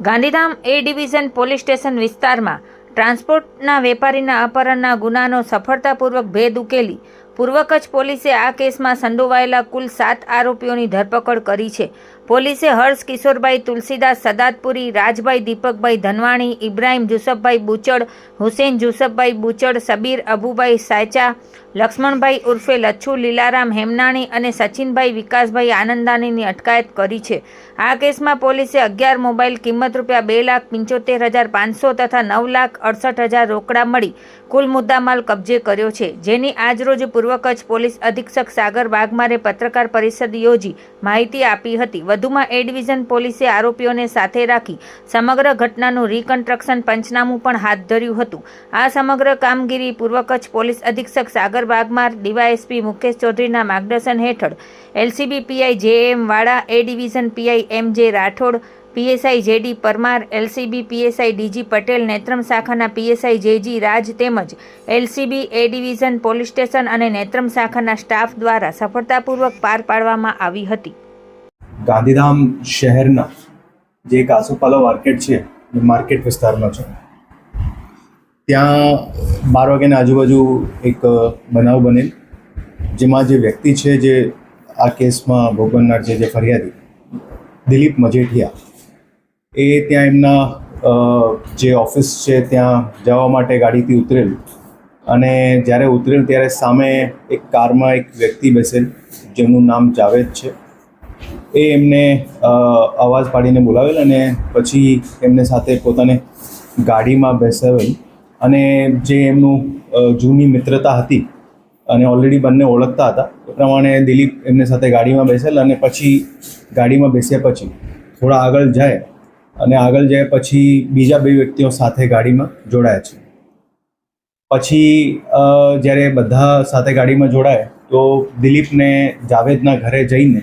ગાંધીધામ એ division police station વિસ્તારમાં ટ્રાન્સપોર્ટના વેપારીના અપહરણના ગુનાનો સફળતાપૂર્વક ભેદ ઉકેલી પૂર્વ કચ્છ પોલીસે આ કેસમાં સંડોવાયેલા કુલ 7 આરોપીઓની ધરપકડ કરી છે. પોલીસે હર્ષ કિશોરભાઈ તુલસીદાસ સદાતપુરી, રાજભાઈ દીપકભાઈ ધનવાણી, ઇબ્રાહિમ જુસફભાઈ બુચડ, હુસેન જુસફભાઈ બુચડ, સબીર અબુભાઈ સાયચા, લક્ષ્મણભાઈ ઉર્ફે લચ્છુ લીલારામ હેમનાણી અને સચિનભાઈ વિકાસભાઈ આનંદાણીની અટકાયત કરી છે. આ કેસમાં પોલીસે 11 મોબાઈલ કિંમત ₹2,75,500 તથા 9,68,000 રોકડા મળી કુલ મુદ્દામાલ કબજે કર્યો છે, જેની આજરોજ પૂર્વ કચ્છ પોલીસ અધિક્ષક સાગર વાઘમારે પત્રકાર પરિષદ યોજી માહિતી આપી હતી. વધુમાં એ ડિવિઝન પોલીસે આરોપીઓને સાથે રાખી સમગ્ર ઘટનાનું રિકન્સ્ટ્રક્શન પંચનામું પણ હાથ ધર્યું હતું. આ સમગ્ર કામગીરી પૂર્વ કચ્છ પોલીસ અધિક્ષક સાગર વાઘમાર, ડીવાયએસપી મુકેશ ચૌધરીના માર્ગદર્શન હેઠળ LCB PI JM. Vada, A division PI MJ. Rathod, PSI JD. Parmar, LCB PSI DG. Patel, Netram શાખાના પીએસઆઈ જે.જી. રાજ તેમજ LCB A division police station અને નેત્રમ શાખાના સ્ટાફ દ્વારા સફળતાપૂર્વક પાર પાડવામાં આવી હતી. ગાંધીધામ શહેરના જે કાસુપાલો માર્કેટ છે, માર્કેટ વિસ્તારમાં છે, ત્યાં 12 વાગ્યાની આજુબાજુ એક બનાવ બનેલ, જેમાં જે વ્યક્તિ છે, જે આ કેસમાં ભોગ બનનાર છે, જે ફરિયાદી દિલીપ મજેઠિયા, એ ત્યાં એમના જે ઓફિસ છે ત્યાં જવા માટે ગાડીથી ઉતરેલ અને જ્યારે ઉતરેલ ત્યારે સામે એક કારમાં એક વ્યક્તિ બેસેલ, જેમનું નામ જાવેદ છે. એ એમને અવાજ પાડીને બોલાવેલ અને પછી એમને સાથે પોતાને ગાડીમાં બેસાવેલ અને જે એમનું જૂની મિત્રતા હતી અને ઓલરેડી બંને ઓળખતા હતા, એ પ્રમાણે દિલીપ એમને સાથે ગાડીમાં બેસેલ અને પછી ગાડીમાં બેસ્યા પછી થોડા આગળ જાય અને આગળ જાય પછી બીજા 2 વ્યક્તિઓ સાથે ગાડીમાં જોડાયા છે. પછી જ્યારે બધા સાથે ગાડીમાં જોડાય તો દિલીપને જાવેદના ઘરે જઈને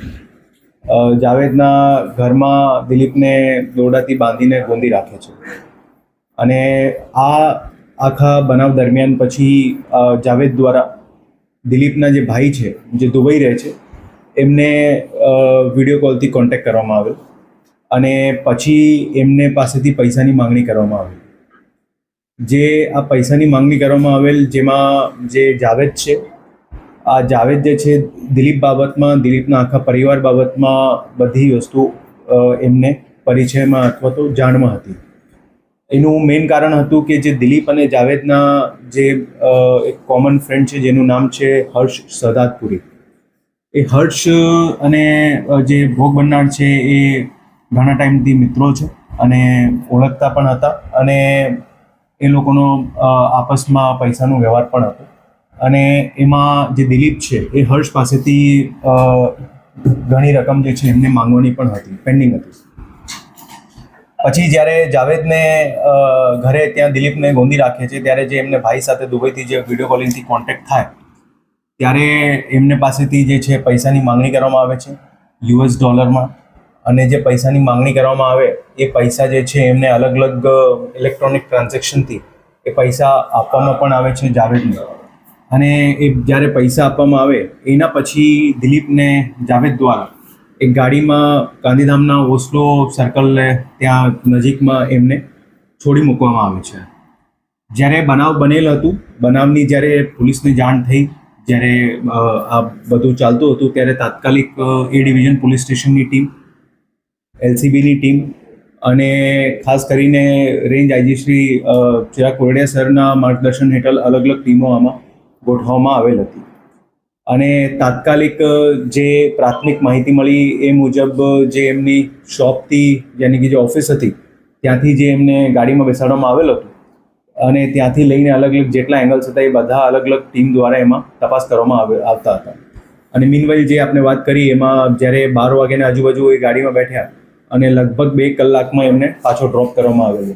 જાવેદના ઘરમાં દિલીપને દોરડાથી બાંધીને ગોંધી રાખે છે અને આ આખા બનાવ દરમિયાન પછી જાવેદ દ્વારા દિલીપના જે ભાઈ છે, જે દુબઈ રહે છે, એમને વિડીયો કોલથી કોન્ટેક્ટ કરવામાં આવેલ અને પછી એમને પાસેથી પૈસાની માંગણી કરવામાં આવેલ. જે આ પૈસાની માંગણી કરવામાં આવેલ, જેમાં જે જાવેદ છે, આ જાવેદ જે છે દિલીપ બાબતમાં, દિલીપના આખા પરિવાર બાબતમાં બધી વસ્તુ એમને પરિચયમાં અથવા તો જાણમાં હતી. એનું મેઇન કારણ હતું કે જે દિલીપ અને જાવેદના જે એક કોમન ફ્રેન્ડ છે, જેનું નામ છે હર્ષ સદાતપુરી, એ હર્ષ અને જે ભોગ બનનાર છે એ ઘણા ટાઈમથી મિત્રો છે અને ઓળખતા પણ હતા અને એ લોકોનો આપસમાં પૈસાનો વ્યવહાર પણ હતો અને એમાં જે દિલીપ છે એ હર્ષ પાસેથી ઘણી રકમ જે છે એમને માંગવાની પણ હતી, પેન્ડિંગ હતી. પછી જ્યારે જાવેદને ઘરે ત્યાં દિલીપને ગોંધી રાખે છે, ત્યારે જે એમને ભાઈ સાથે દુબઈથી જે વિડીયો કોલિંગથી કોન્ટેક્ટ થાય, ત્યારે એમને પાસેથી જે છે પૈસાની માંગણી કરવામાં આવે છે $માં અને જે પૈસાની માંગણી કરવામાં આવે એ પૈસા જે છે એમને અલગ અલગ ઇલેક્ટ્રોનિક ટ્રાન્ઝેક્શનથી એ પૈસા આપવામાં પણ આવે છે જાવેદને. અને એ જ્યારે પૈસા આપવામાં આવે એના પછી દિલીપને જાવેદ દ્વારા એક ગાડીમાં ગાંધીધામના ઓસ્લો સર્કલને ત્યાં નજીકમાં એમને છોડી મૂકવામાં આવે છે. જ્યારે બનાવ બનેલ હતું, બનાવની જ્યારે પોલીસને જાણ થઈ, જ્યારે આ બધું ચાલતું હતું, ત્યારે તાત્કાલિક એ ડિવિઝન પોલીસ સ્ટેશનની ટીમ, એલસીબીની ટીમ અને ખાસ કરીને રેન્જ આઈજી શ્રી ચિરાગ કોરડિયા સરના માર્ગદર્શન હેઠળ અલગ અલગ ટીમો આમાં ગોઠવવામાં આવેલ હતી અને તાત્કાલિક જે પ્રાથમિક માહિતી મળી એ મુજબ જે એમની શોપથી, યાની કે જે ઓફિસ હતી, ત્યાંથી જે એમને ગાડીમાં બેસાડવામાં આવેલ હતું અને ત્યાંથી લઈને અલગ અલગ જેટલા એંગલ્સ હતા એ બધા અલગ અલગ ટીમ દ્વારા એમાં તપાસ કરવામાં આવતા હતા. અને મીનવાઇલ જે આપણે વાત કરી એમાં જ્યારે 12 વાગ્યાની આજુબાજુ એ ગાડીમાં બેઠ્યા અને લગભગ 2 કલાકમાં એમને પાછો ડ્રોપ કરવામાં આવેલો.